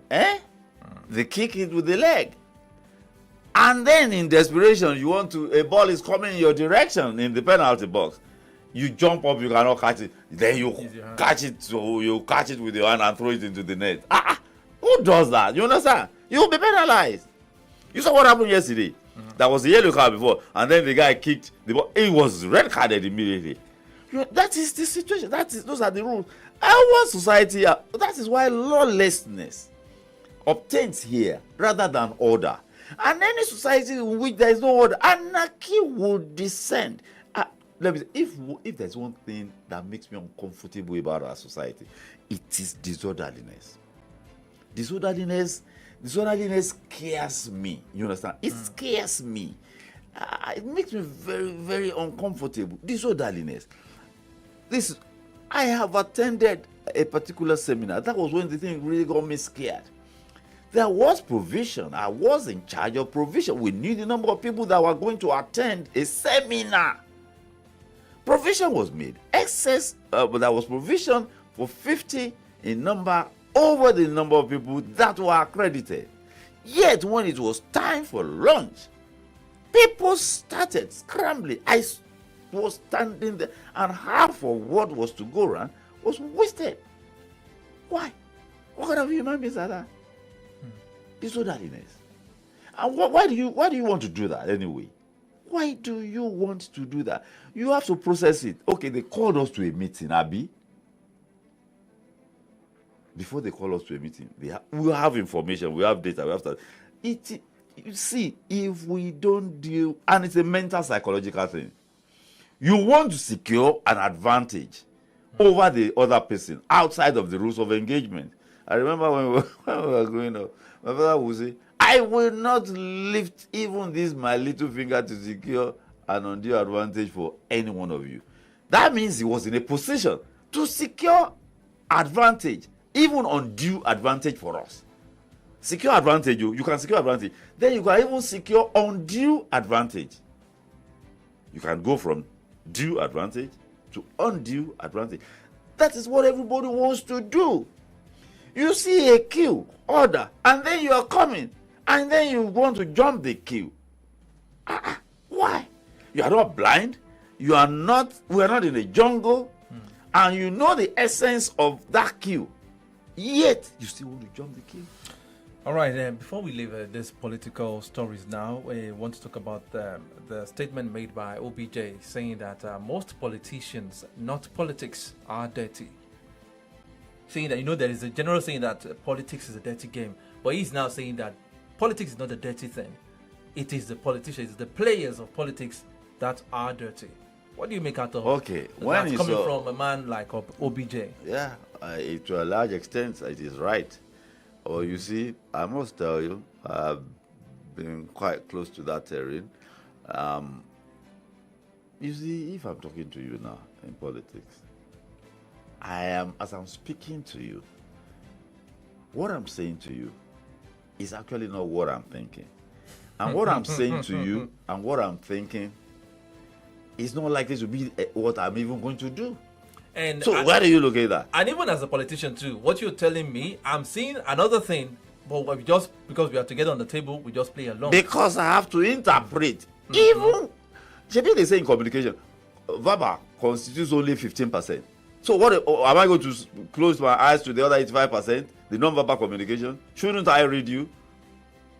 Speaker 5: They kick it with the leg. And then in desperation, a ball is coming in your direction in the penalty box. You jump up, you cannot catch it. Then you catch it, so you catch it with your hand and throw it into the net. Who does that? You understand? You will be penalized. You saw what happened yesterday. That was a yellow card before, and then the guy kicked the ball. It was red carded immediately. That is the situation. Those are the rules. Our society, that is why lawlessness obtains here rather than order. And any society in which there is no order, anarchy will descend. Let me say, if there's one thing that makes me uncomfortable about our society, it is disorderliness. Disorderliness scares me. You understand? It scares me. It makes me very, very uncomfortable. Disorderliness. I have attended a particular seminar. That was when the thing really got me scared. There was provision. I was in charge of provision. We knew the number of people that were going to attend a seminar. Provision was made. Excess, but there was provision for 50 in number over the number of people that were accredited. Yet when it was time for lunch, people started scrambling. I was standing there, and half of what was to go around was wasted. Why? What kind of human beings are that? Disorderliness. And why do you want to do that anyway? Why do you want to do that? You have to process it. Okay, they called us to a meeting, Abi. Before they call us to a meeting, we have information, we have data, we have stuff. You see, if we don't deal, and it's a mental psychological thing, you want to secure an advantage over the other person outside of the rules of engagement. I remember when we were growing up, my father would say, I will not lift even my little finger to secure an undue advantage for any one of you. That means he was in a position to secure advantage, even undue advantage for us. Secure advantage, you can secure advantage. Then you can even secure undue advantage. You can go from due advantage to undue advantage. That is what everybody wants to do. You see a queue, order, and then you are coming, and then you want to jump the queue. Why? You are not blind. We are not in a jungle, and you know the essence of that queue. Yet you still want to jump the queue.
Speaker 4: All right, before we leave these political stories now, we want to talk about the statement made by OBJ saying that most politicians, not politics, are dirty. Saying that, there is a general saying that politics is a dirty game, but he's now saying that politics is not a dirty thing. It is the politicians, it's the players of politics that are dirty. What do you make out of that coming from a man like OBJ? Yeah,
Speaker 5: to a large extent, it is right. Or you see, I must tell you, I've been quite close to that terrain. You see, if I'm talking to you now in politics, as I'm speaking to you, what I'm saying to you is actually not what I'm thinking. And what I'm saying to you and what I'm thinking is not likely to be what I'm even going to do. And so why do you look at that?
Speaker 4: And even as a politician too, what you're telling me, I'm seeing another thing, but because we are together on the table, we just play along.
Speaker 5: Because I have to interpret. Even, they say in communication, verbal constitutes only 15%. So what am I going to close my eyes to the other 85%? The non-verbal communication? Shouldn't I read you?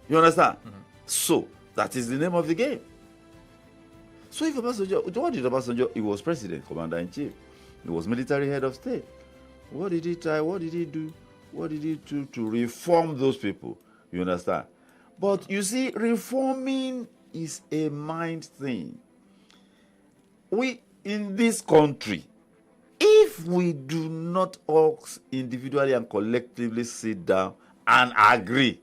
Speaker 5: You understand? So that is the name of the game. So if Obasanjo, what did Obasanjo? He was president, commander-in-chief. He was military head of state. What did he try? What did he do? What did he do to reform those people? You understand? But you see, reforming is a mind thing. We, in this country, if we do not all individually and collectively sit down and agree,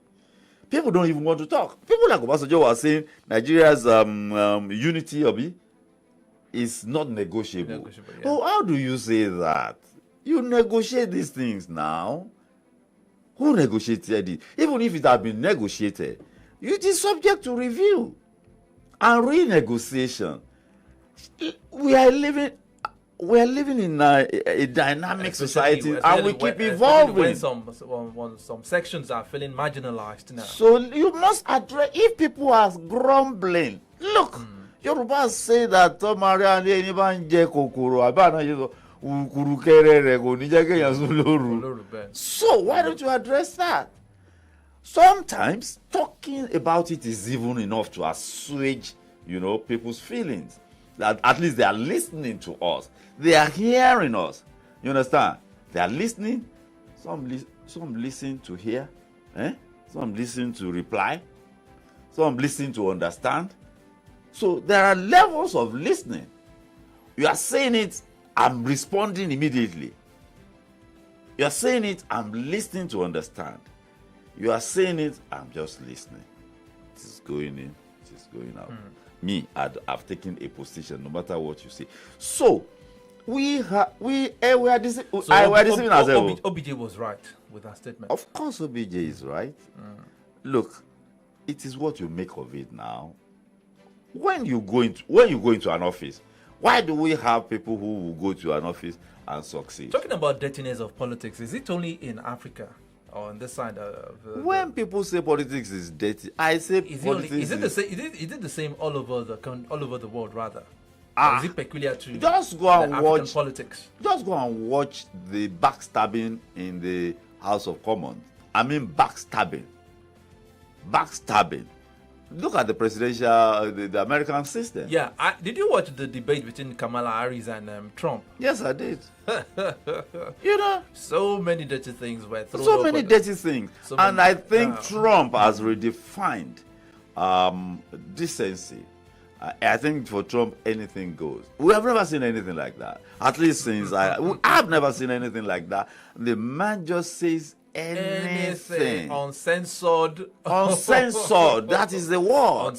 Speaker 5: People don't even want to talk. People like Obasanjo were saying Nigeria's unity, Obi, is not negotiable.
Speaker 4: Yeah.
Speaker 5: Oh, how do you say that? You negotiate these things now. Who negotiated it? Even if it had been negotiated, it is subject to review and renegotiation. We are living in a dynamic society, and we keep evolving.
Speaker 4: When some sections are feeling marginalized now.
Speaker 5: So you must address, if people are grumbling, look, Yoruba say that so why don't you address that? Sometimes talking about it is even enough to assuage, people's feelings. That at least they are listening to us. They are hearing us. You understand? They are listening. Some listen to hear. Some listen to reply. Some listen to understand. So there are levels of listening. You are saying it, I'm responding immediately. You are saying it, I'm listening to understand. You are saying it, I'm just listening. It is going in, it is going out. Me, I've taken a position, no matter what you say. So we are deceiving ourselves.
Speaker 4: OBJ was right with that statement.
Speaker 5: Of course, OBJ is right. Look, it is what you make of it now. When you go into an office, why do we have people who will go to an office and succeed?
Speaker 4: Talking about dirtiness of politics, is it only in Africa or on this side of
Speaker 5: when people say politics is dirty, I say politics
Speaker 4: is it the same all over the world rather? Is it peculiar to
Speaker 5: just go and
Speaker 4: African
Speaker 5: watch
Speaker 4: politics?
Speaker 5: Just go and watch the backstabbing in the House of Commons. I mean backstabbing. Look at the presidential, the American system.
Speaker 4: Yeah, did you watch the debate between Kamala Harris and Trump?
Speaker 5: Yes, I did.
Speaker 4: So many dirty things were thrown.
Speaker 5: So many dirty things, and I think Trump has redefined decency. I think for Trump, anything goes. We have never seen anything like that. At least since I've never seen anything like that. The man just says anything.
Speaker 4: Uncensored.
Speaker 5: That is the word.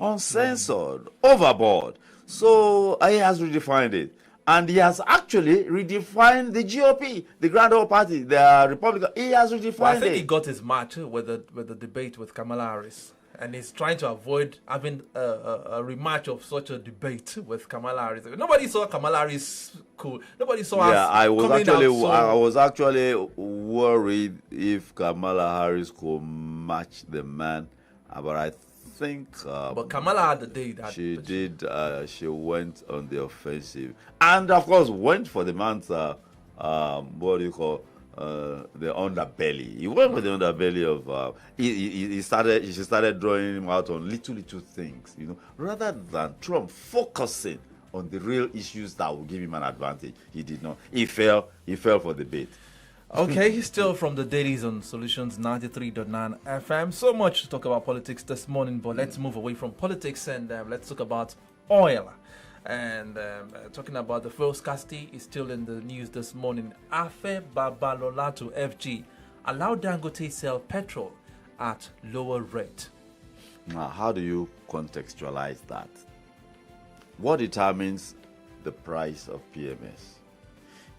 Speaker 5: Uncensored. Overboard. So he has redefined it. And he has actually redefined the GOP, the Grand Old Party, the Republican. He has redefined
Speaker 4: I think he got his match with the debate with Kamala Harris. And he's trying to avoid having a rematch of such a debate with Kamala Harris. Nobody saw Kamala Harris cool. Nobody saw us.
Speaker 5: Yeah, I was actually worried if Kamala Harris could match the man, but I think.
Speaker 4: But Kamala had the day that
Speaker 5: she did. She went on the offensive, and of course went for the man's what do you call? The underbelly. He went with the underbelly of she started drawing him out on little things, rather than Trump focusing on the real issues that will give him an advantage. He did not. He fell for the bait.
Speaker 4: Okay, still from the dailies on Solutions 93.9 FM. So much to talk about politics this morning, but let's move away from politics and let's talk about oil. And talking about the fuel scarcity is still in the news this morning. Afe Babalola to FG allowed Dangote sell petrol at lower rate.
Speaker 5: Now, how do you contextualize that? What determines the price of PMS?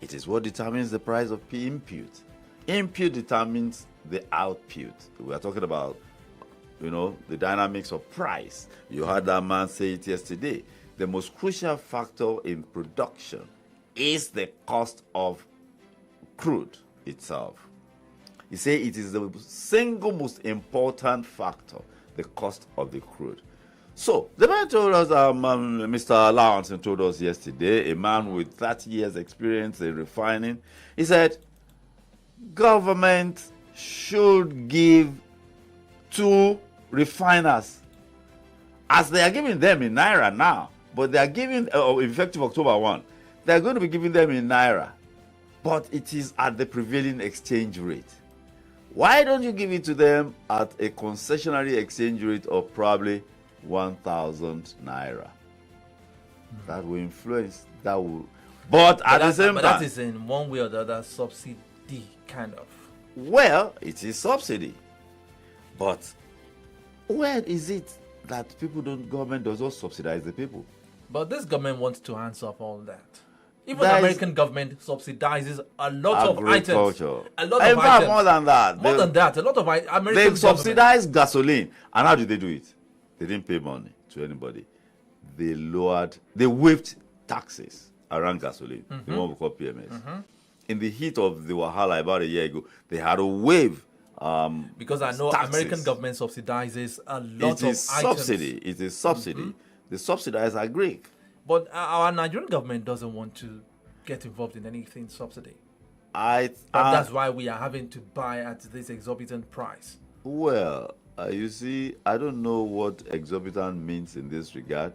Speaker 5: It is what determines the price of input. Input determines the output. We are talking about, the dynamics of price. You heard that man say it yesterday. The most crucial factor in production is the cost of crude itself. He said it is the single most important factor, the cost of the crude. So, the man told us, Mr. Lawrence told us yesterday, a man with 30 years experience in refining, he said, government should give to refiners, as they are giving them in Naira now, but they are giving, effective October 1, they are going to be giving them in Naira, but it is at the prevailing exchange rate. Why don't you give it to them at a concessionary exchange rate of probably 1,000 Naira? That will influence, but at the same time,
Speaker 4: that is in one way or the other subsidy kind of.
Speaker 5: Well, it is subsidy. But where is it that government does not subsidize the people?
Speaker 4: But this government wants to answer for all that. Even
Speaker 5: That
Speaker 4: the
Speaker 5: is-
Speaker 4: American government subsidizes a lot of items.
Speaker 5: Agriculture.
Speaker 4: A lot
Speaker 5: In
Speaker 4: of
Speaker 5: fact,
Speaker 4: items.
Speaker 5: more than that.
Speaker 4: More than that, a lot of American
Speaker 5: They
Speaker 4: government.
Speaker 5: subsidized gasoline. And how did they do it? They didn't pay money to anybody. They waived taxes around gasoline, the one we call PMS. In the heat of the Wahala about a year ago, they had to waive
Speaker 4: Because I know
Speaker 5: taxes.
Speaker 4: American government subsidizes a lot
Speaker 5: It
Speaker 4: of
Speaker 5: is
Speaker 4: items.
Speaker 5: subsidy. It is subsidy. The subsidies are Greek.
Speaker 4: But our Nigerian government doesn't want to get involved in anything subsidy. But that's why we are having to buy at this exorbitant price.
Speaker 5: Well, you see, I don't know what exorbitant means in this regard.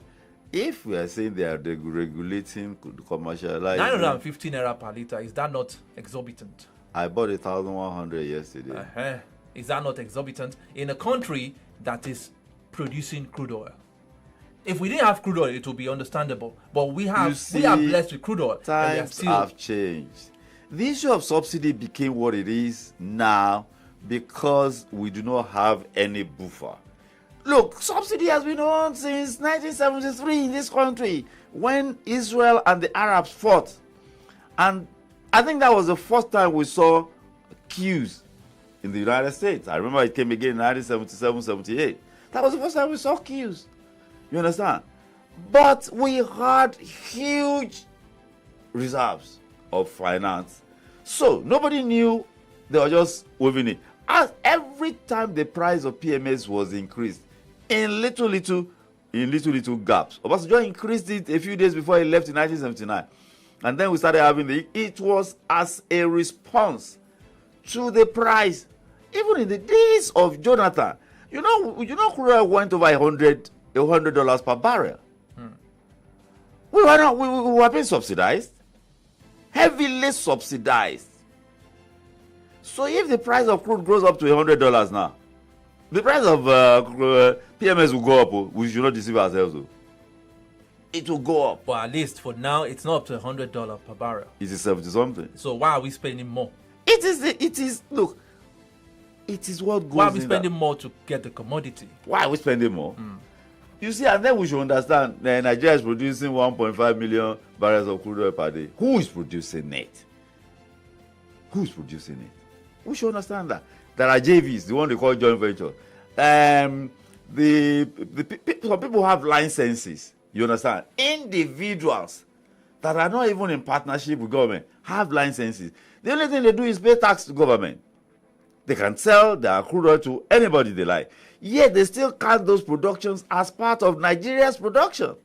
Speaker 5: If we are saying they are regulating commercializing,
Speaker 4: 950 naira per liter, is that not exorbitant?
Speaker 5: I bought 1,100 yesterday.
Speaker 4: Is that not exorbitant in a country that is producing crude oil? If we didn't have crude oil, it would be understandable. But we are blessed with crude oil.
Speaker 5: Times have changed. The issue of subsidy became what it is now because we do not have any buffer. Look, subsidy has been on since 1973 in this country when Israel and the Arabs fought. And I think that was the first time we saw queues in the United States. I remember it came again in 1977, 78. That was the first time we saw queues. You understand? But we had huge reserves of finance. So nobody knew, they were just waving it. As every time the price of PMS was increased in little gaps. Obasanjo increased it a few days before he left in 1979. And then we started having it was as a response to the price. Even in the days of Jonathan, you know, crude oil went over $100 per barrel. We were being subsidized, heavily subsidized. So if the price of crude goes up to $100 now, the price of PMS will go up. We should not deceive ourselves. It will go up.
Speaker 4: But at least for now, it's not up to $100 per barrel.
Speaker 5: It is 70 something.
Speaker 4: So why are we spending more?
Speaker 5: It is what goes.
Speaker 4: Why are we spending more to get the commodity?
Speaker 5: Why are we spending more? You see, and then we should understand that Nigeria is producing 1.5 million barrels of crude oil per day. Who is producing it? Who is producing it? We should understand that. There are JVs, the one they call joint venture. Some people have licenses. You understand? Individuals that are not even in partnership with government have licenses. The only thing they do is pay tax to government. They can sell their crude oil to anybody they like. Yet they still count those productions as part of Nigeria's production.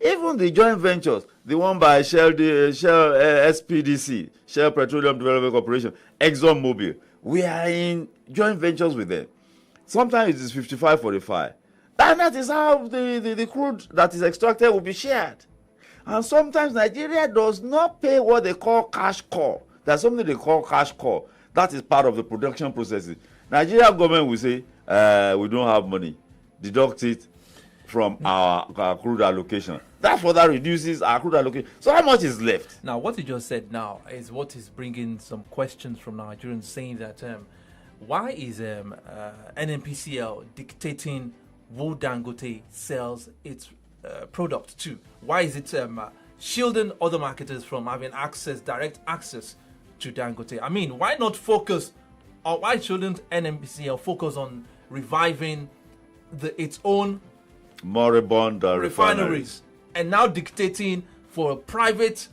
Speaker 5: Even the joint ventures, the one by Shell SPDC, Shell Petroleum Development Corporation, ExxonMobil, we are in joint ventures with them. Sometimes it is 55-45. And that is how the crude that is extracted will be shared. And sometimes Nigeria does not pay what they call cash call. There's something they call cash call. That is part of the production processes. Nigeria government will say, we don't have money. Deduct it from our crude allocation. That's what that reduces our crude allocation. So how much is left?
Speaker 4: Now, what you just said now is what is bringing some questions from Nigerians saying that why is NNPCL dictating who Dangote sells its product to? Why is it shielding other marketers from having direct access to Dangote? I mean, why not focus, or why shouldn't NNPCL focus on reviving its own
Speaker 5: moribund refineries
Speaker 4: and now dictating for a private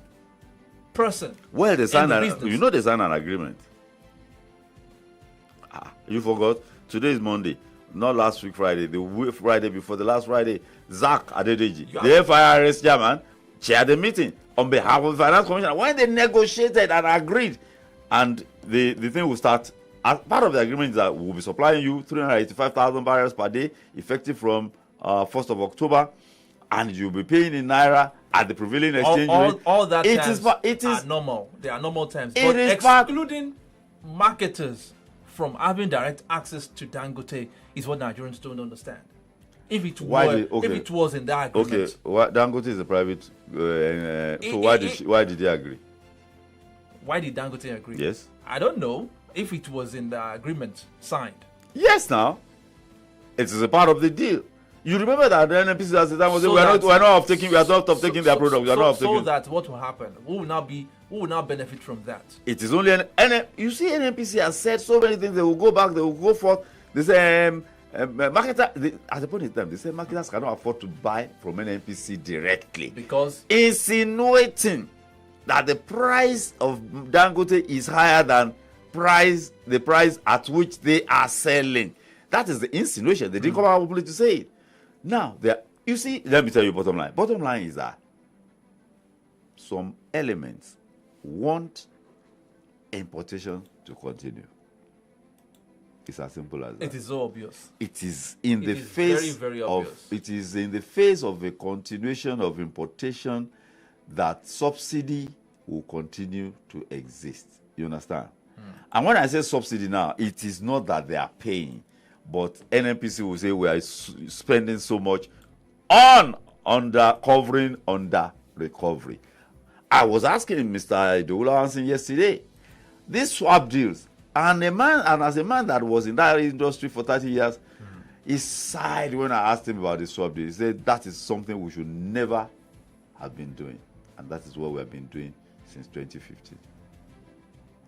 Speaker 4: person?
Speaker 5: Well, they signed they signed an agreement. You forgot? Today is Monday. Not last week Friday, the Friday before the last Friday, Zach Adedeji, the FIRS chairman, chaired the meeting on behalf of the Finance Commissioner when they negotiated and agreed. And the thing will start, as part of the agreement is that we'll be supplying you 385,000 barrels per day, effective from 1st of October, and you'll be paying in Naira at the prevailing exchange rate.
Speaker 4: All that are normal. They are normal terms. But excluding marketers from having direct access to Dangote is what Nigerians don't understand. If it was in that agreement.
Speaker 5: Okay, Dangote is a private. So why did they agree?
Speaker 4: Why did Dangote agree?
Speaker 5: Yes.
Speaker 4: I don't know if it was in the agreement signed.
Speaker 5: Yes, now. It is a part of the deal. You remember that the NNPC at the time was saying, we are not off taking their product. We are not
Speaker 4: so that what will happen? Who will now benefit from that?
Speaker 5: It is only you see, NNPC has said so many things. They will go back. They will go forth. They say marketers, at the point in time, they say marketers cannot afford to buy from NNPC directly
Speaker 4: because
Speaker 5: insinuating that the price of Dangote is higher than the price at which they are selling. That is the insinuation. They didn't come out publicly to say it. Now, you see, let me tell you bottom line. Bottom line is that some elements want importation to continue. It's as simple as that.
Speaker 4: It is so obvious.
Speaker 5: It is in the face
Speaker 4: very
Speaker 5: of
Speaker 4: obvious.
Speaker 5: It is in the face of a continuation of importation that subsidy will continue to exist. You understand? And when I say subsidy now, it is not that they are paying, but NNPC will say we are spending so much on covering under recovery. I was asking Mr. Idoula Hansen yesterday, these swap deals, and as a man that was in that industry for 30 years, he sighed when I asked him about the swap deal. He said that is something we should never have been doing, and that is what we have been doing since 2015.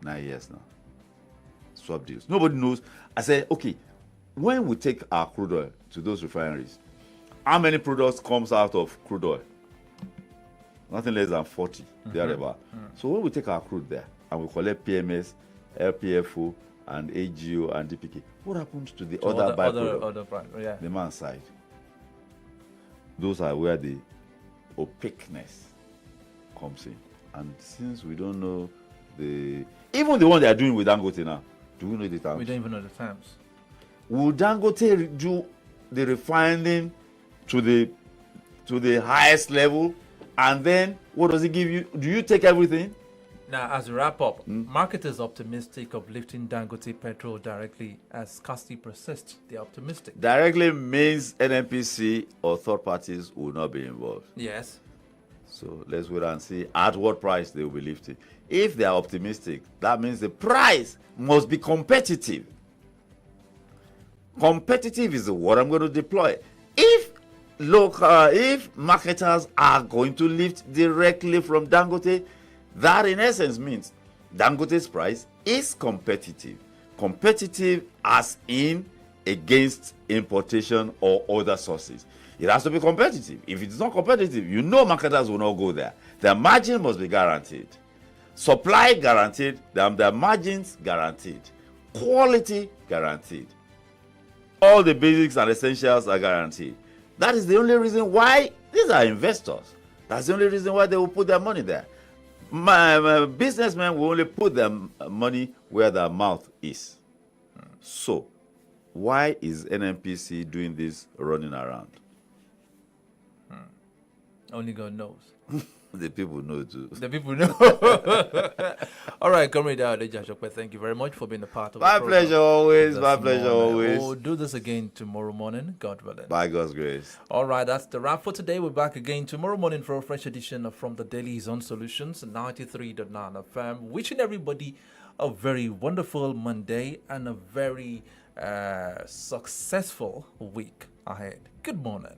Speaker 5: 9 years now. Swap deals. Nobody knows. I said, okay, when we take our crude oil to those refineries, how many products comes out of crude oil? Nothing less than 40, thereabout. So when we take our crude there and we collect PMS, LPFO, and AGO and DPK, what happens to the other byproducts? Demand side. Those are where the opaqueness comes in. And since we don't know even the one they are doing with Dangote now, do we know the terms?
Speaker 4: We don't even know the terms.
Speaker 5: Will Dangote do the refining to the highest level, and then what does it give you? Do you take everything?
Speaker 4: Now, as a wrap up, marketers optimistic of lifting Dangote petrol directly as scarcity persists. They're optimistic.
Speaker 5: Directly means NNPC or third parties will not be involved.
Speaker 4: Yes.
Speaker 5: So let's wait and see at what price they will be lifted. If they are optimistic, that means the price must be competitive. Competitive is the word I'm going to deploy. If marketers are going to lift directly from Dangote, that in essence means Dangote's price is competitive. Competitive as in against importation or other sources. It has to be competitive. If it's not competitive, you know marketers will not go there. Their margin must be guaranteed. Supply guaranteed, their margins guaranteed. Quality guaranteed. All the basics and essentials are guaranteed. That is the only reason why these are investors. That's the only reason why they will put their money there. My businessmen will only put their money where their mouth is. So, why is NNPC doing this running around?
Speaker 4: Only God knows.
Speaker 5: The people know too.
Speaker 4: The people know. All right, Comrade AJISOPE, thank you very much for being a part of
Speaker 5: my
Speaker 4: the program.
Speaker 5: pleasure always. My
Speaker 4: This
Speaker 5: pleasure
Speaker 4: morning.
Speaker 5: always.
Speaker 4: We'll do this again tomorrow morning, God willing.
Speaker 5: By God's grace.
Speaker 4: All right, that's the wrap for today. We're back again tomorrow morning for a fresh edition of From the Daily Zone Solutions, 93.9 FM. Wishing everybody a very wonderful Monday and a very successful week ahead. Good morning.